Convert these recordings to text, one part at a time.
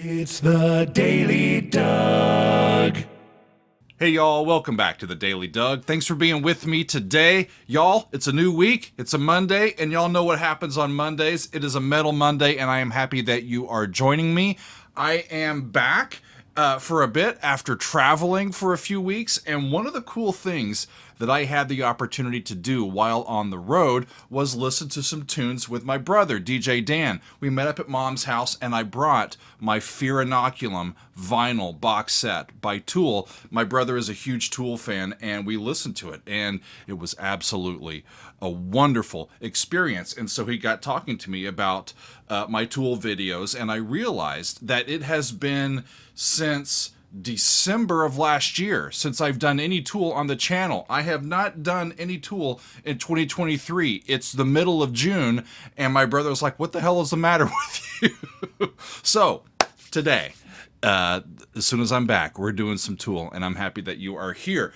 It's the Daily Doug. Hey y'all, welcome back to the Daily Doug. Thanks for being with me today. Y'all, it's a new week, it's a Monday, and y'all know what happens on Mondays. It is a Metal Monday, and I am happy that you are joining me. I am back for a bit after traveling for a few weeks, and one of the cool things that I had the opportunity to do while on the road was listen to some tunes with my brother, DJ Dan. We met up at Mom's house, and I brought my Fear Inoculum vinyl box set by Tool. My brother is a huge Tool fan, and we listened to it, and it was absolutely a wonderful experience. And so he got talking to me about my Tool videos, and I realized that it has been since December of last year since I've done any Tool on the channel. I have not done any Tool in 2023. It's the middle of June, and my brother was like, what the hell is the matter with you? So today, as soon as I'm back, we're doing some Tool, and I'm happy that you are here.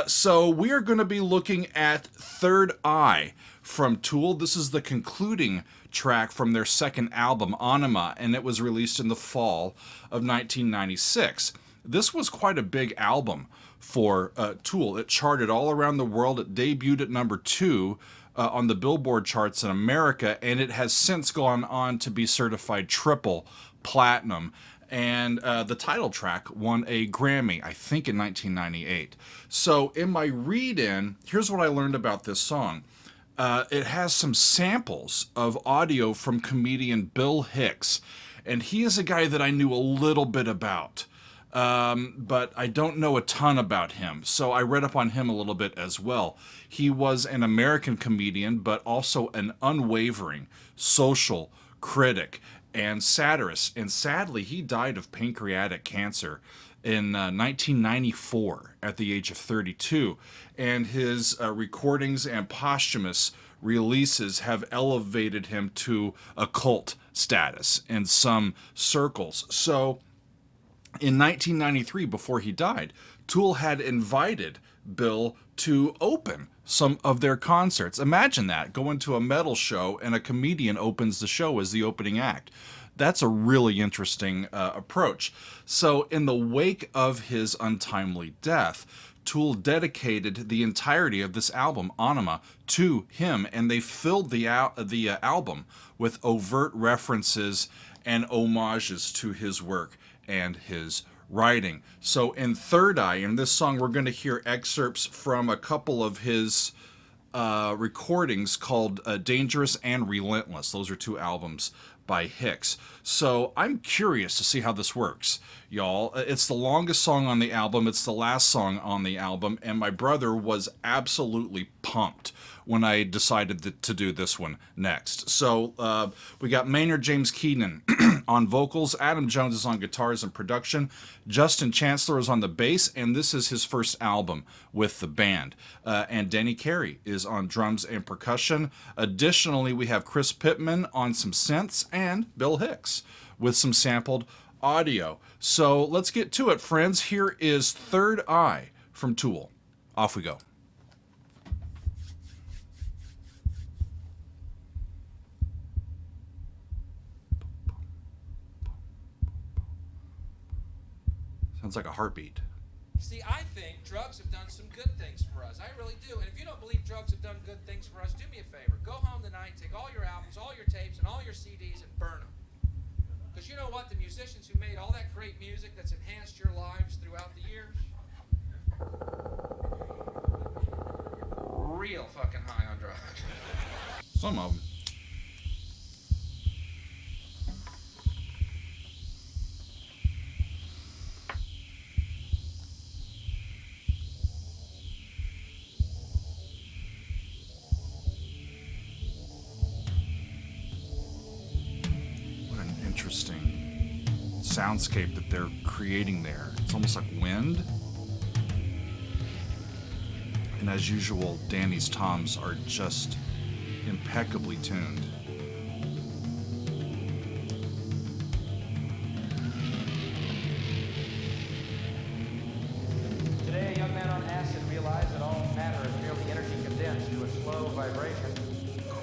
So we are going to be looking at Third Eye from Tool. This is the concluding track from their second album, Aenima, and it was released in the fall of 1996. This was quite a big album for Tool. It charted all around the world. It debuted at number 2 on the Billboard charts in America, and it has since gone on to be certified triple platinum. And the title track won a Grammy, I think in 1998. So in my read-in, here's what I learned about this song. It has some samples of audio from comedian Bill Hicks, and he is a guy that I knew a little bit about, but I don't know a ton about him, so I read up on him a little bit as well. He was an American comedian, but also an unwavering social critic and satirist, and sadly, he died of pancreatic cancer in 1994 at the age of 32, and his recordings and posthumous releases have elevated him to a cult status in some circles. So in 1993, before he died, Tool had invited Bill to open some of their concerts. Imagine that, going to a metal show and a comedian opens the show as the opening act. That's a really interesting approach. So in the wake of his untimely death, Tool dedicated the entirety of this album, Aenima, to him, and they filled the album with overt references and homages to his work and his writing. So in Third Eye, in this song, we're going to hear excerpts from a couple of his recordings called Dangerous and Relentless. Those are 2 albums by Hicks. So I'm curious to see how this works, y'all. It's the longest song on the album. It's the last song on the album, and my brother was absolutely pumped when I decided to do this one next. So we got Maynard James Keenan on vocals, Adam Jones is on guitars and production, Justin Chancellor is on the bass, and this is his first album with the band. And Danny Carey is on drums and percussion. Additionally, we have Chris Pittman on some synths, and Bill Hicks with some sampled audio. So let's get to it, friends. Here is Third Eye from Tool. Off we go. Sounds like a heartbeat. See, I think drugs have done some good things for us. I really do. And if you don't believe drugs have done good things for us, do me a favor. Go home tonight, take all your albums, all your tapes, and all your CDs and burn them. Because you know what? The musicians who made all that great music that's enhanced your lives throughout the years, real fucking high on drugs. Some of them. Interesting soundscape that they're creating there. It's almost like wind. And as usual, Danny's toms are just impeccably tuned. Today, a young man on acid realized that all matter is merely energy condensed to a slow vibration.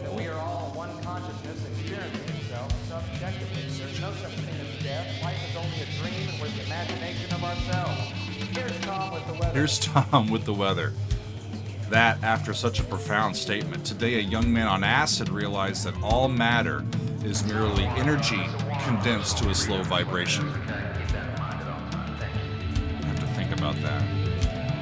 That we are all one consciousness experiencing itself subjectively. There's no such thing as death. Life is is only a dream and we're the imagination of ourselves. Here's Tom with the weather. Here's Tom with the weather. That, after such a profound statement, today a young man on acid realized that all matter is merely energy condensed to a slow vibration. I have to think about that.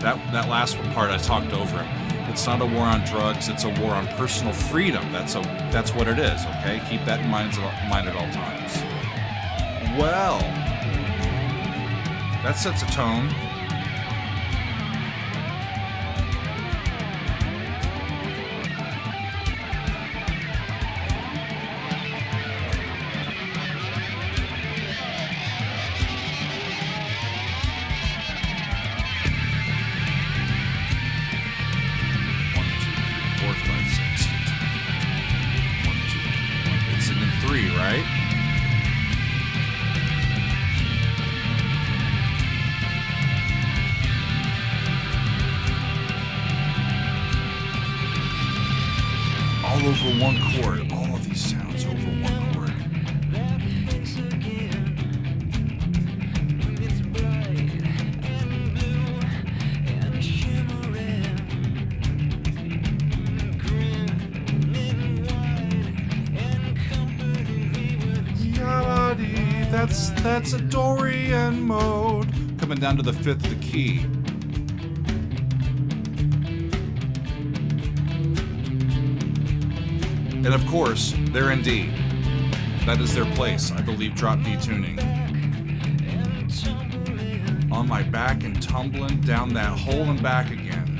That last part I talked over him. It's not a war on drugs, it's a war on personal freedom. That's what it is, okay? Keep that in mind at all times. Well, that sets a tone. Right? All over one chord. All of these sounds over one chord. That's a Dorian mode. Coming down to the 5th of the key. And of course, they're in D. That is their place. I believe drop D tuning. On my back and tumbling down that hole and back again.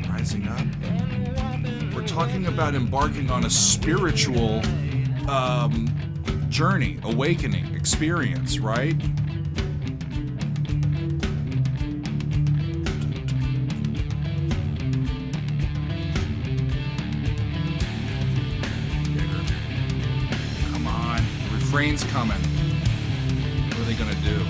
Rising up. Talking about embarking on a spiritual journey, awakening, experience, right? Come on, the refrain's coming. What are they gonna do?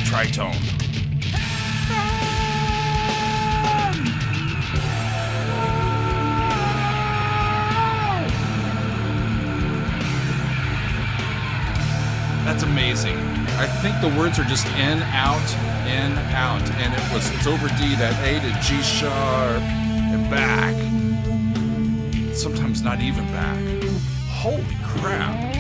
Tritone. That's amazing. I think the words are just in, out, and it's over D, that A to G sharp, and back. Sometimes not even back. Holy crap.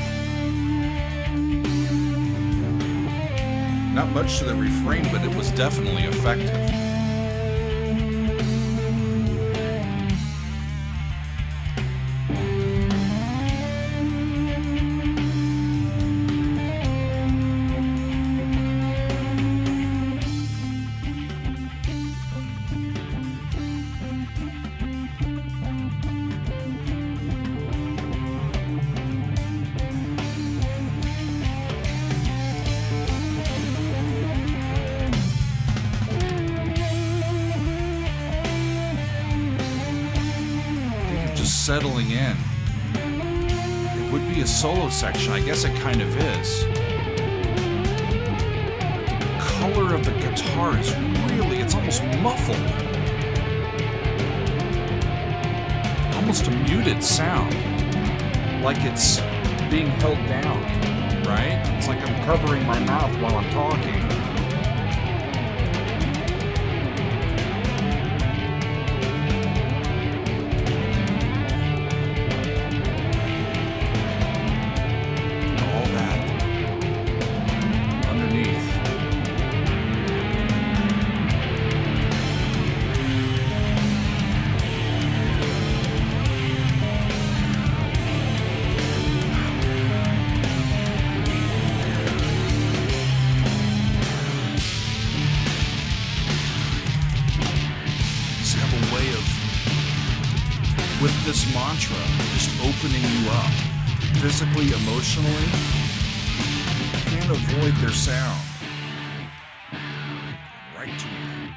Not much to the refrain, but it was definitely effective. Settling in. It would be a solo section. I guess it kind of is. The color of the guitar is really, it's almost muffled. Almost a muted sound. Like it's being held down, right? It's like I'm covering my mouth while I'm talking. With this mantra, just opening you up, physically, emotionally, you can't avoid their sound. Right to you.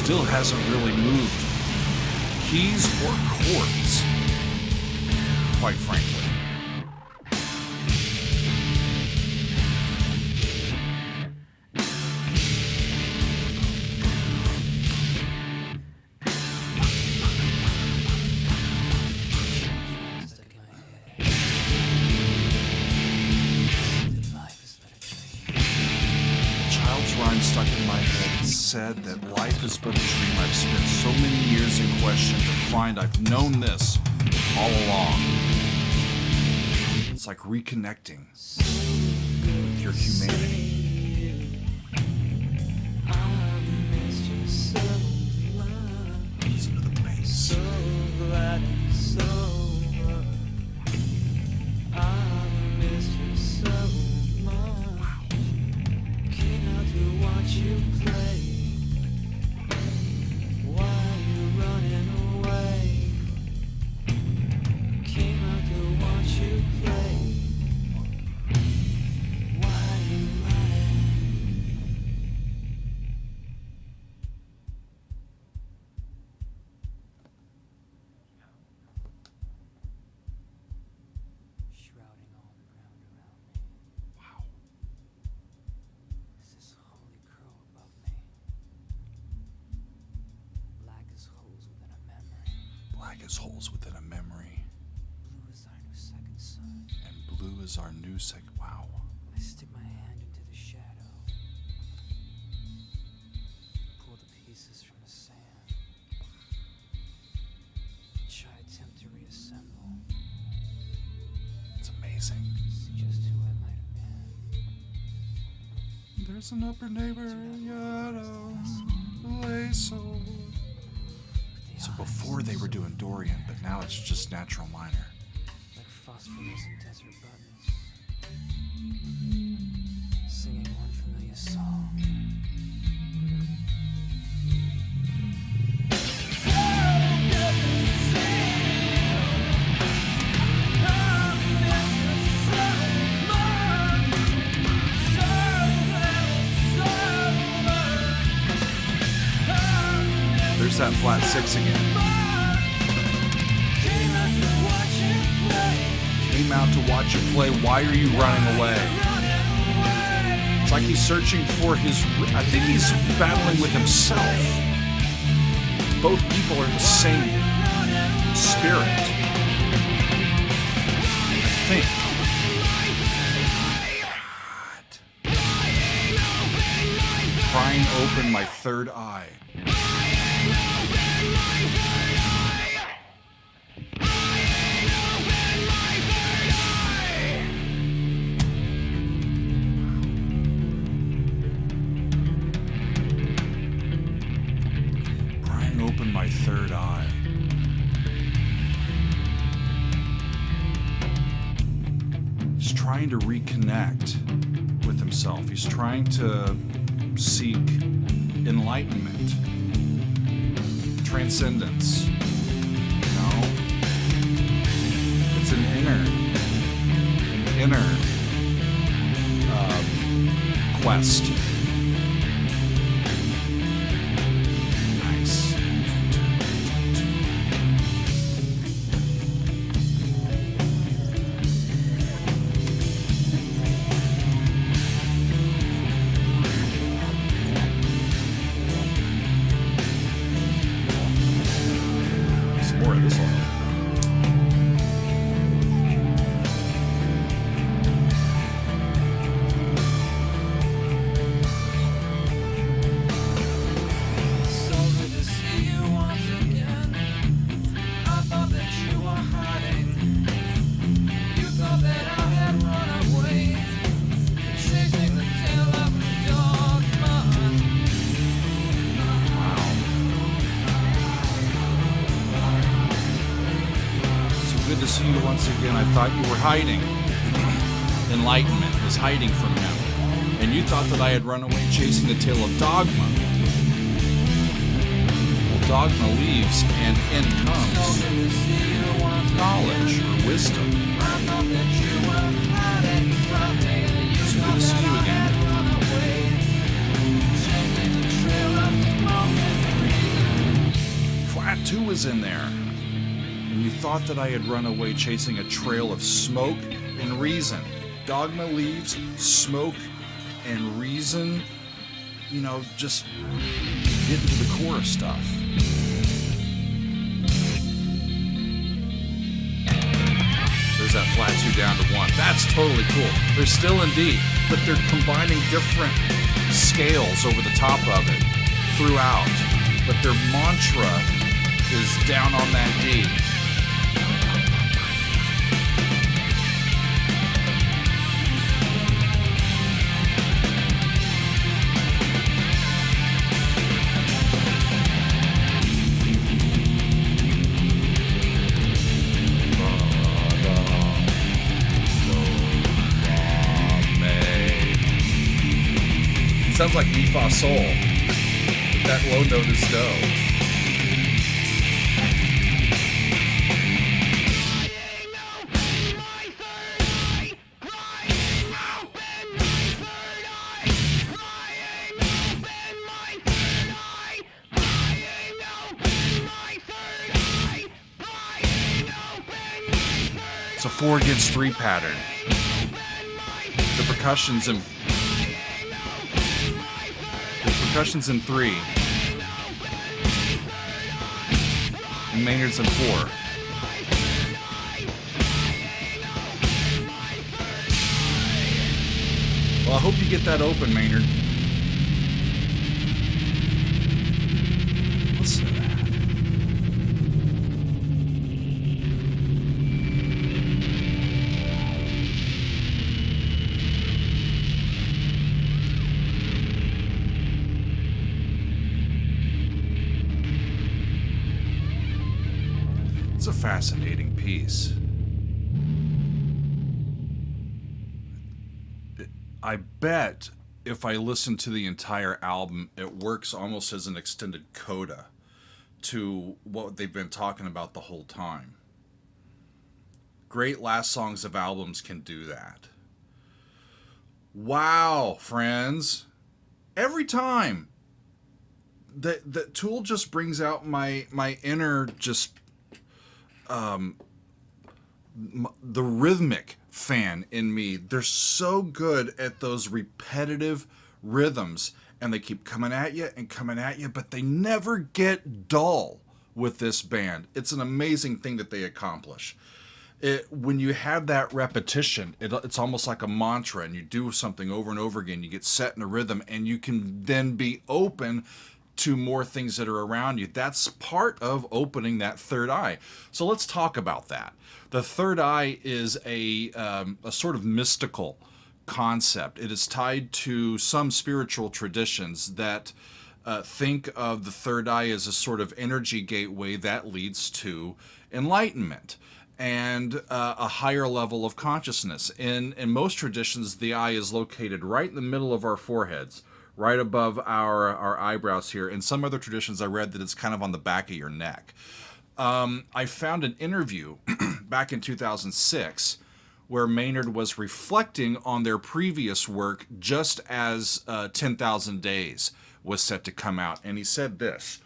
still hasn't really moved keys or chords, quite frankly. Rhyme stuck in my head said that life is but a dream. I've spent so many years in question to find I've known this all along. It's like reconnecting with your humanity. Listen to the bass. You play while you're running away. Came out to watch you play while you're running. Shrouding all the ground around me. Wow. Is this holy crow above me? Black as holes within a memory. Black as holes within a memory. Blue is our new second sun. And blue is our new wow. I stick my hand into the shadow. Pull the pieces from the sand. Try attempt to reassemble. It's amazing. See just who I might have been. There's an upper neighbor, So before they were doing Dorian, but now it's just natural minor. Like phosphorescent desert buttons. Singing one familiar song. There's that flat six again. Came out to watch you play. Why are you running away? It's like he's searching for his... I think he's battling with himself. Both people are the same spirit. I think. God. Prying open my third eye. Open my third eye. He's trying to reconnect with himself. He's trying to seek enlightenment, transcendence. You know? It's an inner quest. More of this one. Sorry to see you once again. I thought that you were hiding. You thought that I had run away, chasing the tail of the dogma. Good to see you once again. I thought you were hiding. Enlightenment was hiding from him. And you thought that I had run away chasing the tail of dogma. Well, dogma leaves and in comes knowledge or wisdom. It's good to see you again. was in there, and you thought that I had run away chasing a trail of smoke and reason. Dogma leaves, smoke and reason, you know, just getting to the core of stuff. There's that flat 2 down to 1. That's totally cool. They're still in D, but they're combining different scales over the top of it throughout. But their mantra is down on that D. Sounds like Mi Fa Sol, but that low note is Do. It's a 4 against 3 pattern. The percussion's in 3. And Maynard's in 4. Well, I hope you get that open, Maynard. Listen to that. It's a fascinating piece. I bet if I listen to the entire album, it works almost as an extended coda to what they've been talking about the whole time. Great last songs of albums can do that. Wow, friends. Every time that Tool just brings out my inner just the rhythmic fan in me. They're so good at those repetitive rhythms, and they keep coming at you and coming at you, but they never get dull with this band. It's an amazing thing that they accomplish. When you have that repetition, it's almost like a mantra, and you do something over and over again. You get set in a rhythm, and you can then be open to more things that are around you. That's part of opening that third eye. So let's talk about that. The third eye is a sort of mystical concept. It is tied to some spiritual traditions that think of the third eye as a sort of energy gateway that leads to enlightenment and a higher level of consciousness. In most traditions, the eye is located right in the middle of our foreheads, right above our eyebrows here. In some other traditions, I read that it's kind of on the back of your neck. I found an interview back in 2006 where Maynard was reflecting on their previous work just as 10,000 Days was set to come out. And he said this,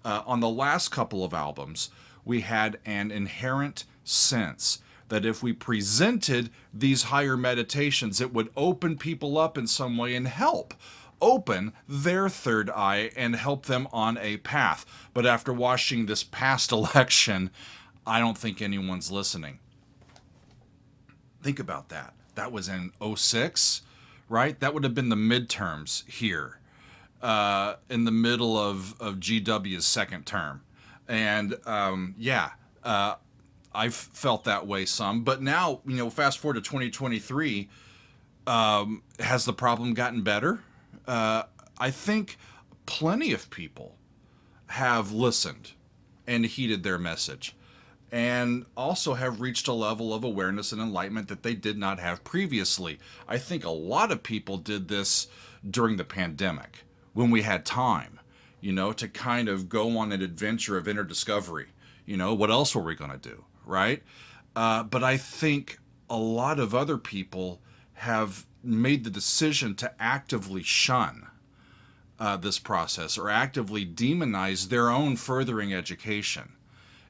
on the last couple of albums, we had an inherent sense that if we presented these higher meditations, it would open people up in some way and help open their third eye and help them on a path. But after watching this past election, I don't think anyone's listening. Think about that. That was in 06, right? That would have been the midterms here, in the middle of GW's second term. And I've felt that way some. But now, fast forward to 2023, has the problem gotten better? I think plenty of people have listened and heeded their message, and also have reached a level of awareness and enlightenment that they did not have previously. I think a lot of people did this during the pandemic when we had time, to kind of go on an adventure of inner discovery. What else were we going to do, right? But I think a lot of other people have made the decision to actively shun this process or actively demonize their own furthering education.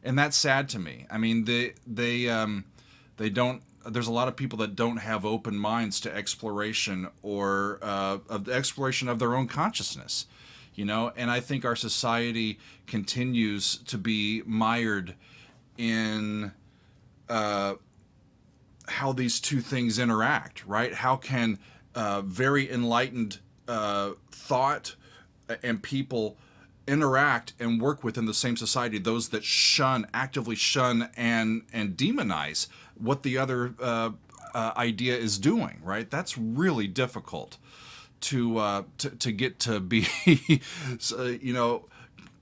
and that's sad to me. I mean, they don't. There's a lot of people that don't have open minds to exploration or of the exploration of their own consciousness, you know. And I think our society continues to be mired in how these two things interact, right? How can very enlightened thought and people interact and work within the same society? Those that actively shun and demonize what the other idea is doing, right? That's really difficult to get to be, you know,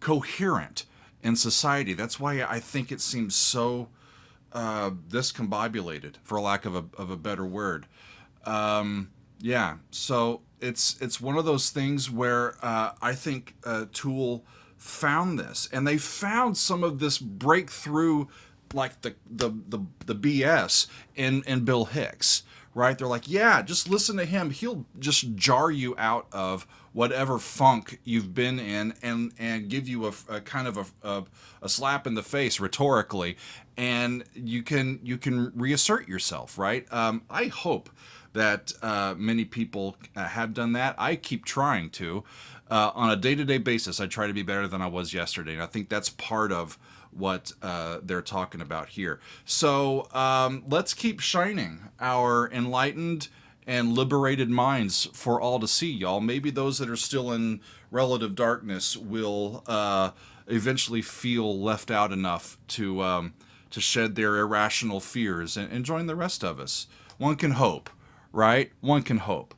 coherent in society. That's why I think it seems so discombobulated, for lack of a better word. Yeah, so it's one of those things where I think Tool found this, and they found some of this breakthrough, like the BS in Bill Hicks, right? They're like, yeah, just listen to him. He'll just jar you out of whatever funk you've been in, and give you a kind of a slap in the face rhetorically, and you can reassert yourself, right? I hope that many people have done that. I keep trying to. On a day-to-day basis, I try to be better than I was yesterday, and I think that's part of what they're talking about here. So let's keep shining our enlightened and liberated minds for all to see, y'all. Maybe those that are still in relative darkness will eventually feel left out enough to shed their irrational fears and join the rest of us. One can hope, right? One can hope.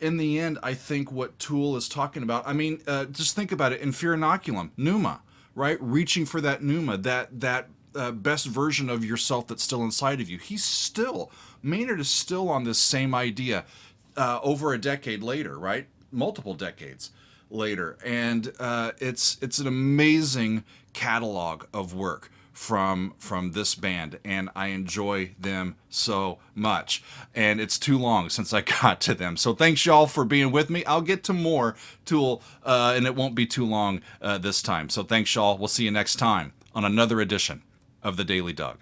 In the end, I think what Tool is talking about, I mean, just think about it, in Fear Inoculum, Pneuma, right? Reaching for that Pneuma, that best version of yourself that's still inside of you. Maynard is still on this same idea over a decade later, right? Multiple decades later. And it's an amazing catalog of work from this band, and I enjoy them so much. And it's too long since I got to them. So thanks y'all for being with me. I'll get to more Tool, and it won't be too long this time. So thanks y'all. We'll see you next time on another edition of The Daily Doug.